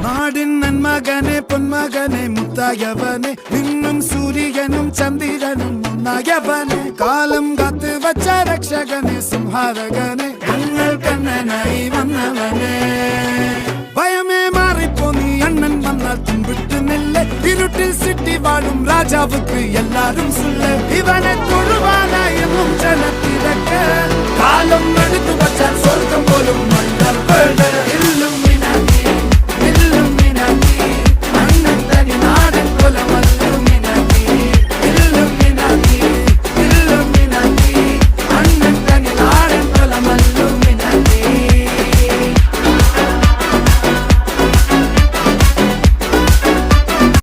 നാടിൻ നന്മകനെ പൊന്മകനെ മുത്തായവനെ നിന്നും സൂര്യനും ചന്ദ്രനും ഒന്നായവനെ കാലം കാത്ത് വച്ച രക്ഷകനെ സംഹാരകനെ ഞങ്ങൾ കണ്ണനായി വന്നവനെ ഭയമേ മാറിപ്പോ നീ അണ്ണൻ വന്നാൽ തുമ്പിട്ട് നെല്ല് ഇരുട്ടിൽ സിറ്റി വാഴും രാജാവുക്ക് എല്ലാരും സുല്ല് ഇവനെ തൊഴുവാനായെന്നും ജനത്തിരക്ക് കാലം എടുത്തു വച്ചാൽ സ്വർഗം പോലും മണ്ണൽ ഇല്ലും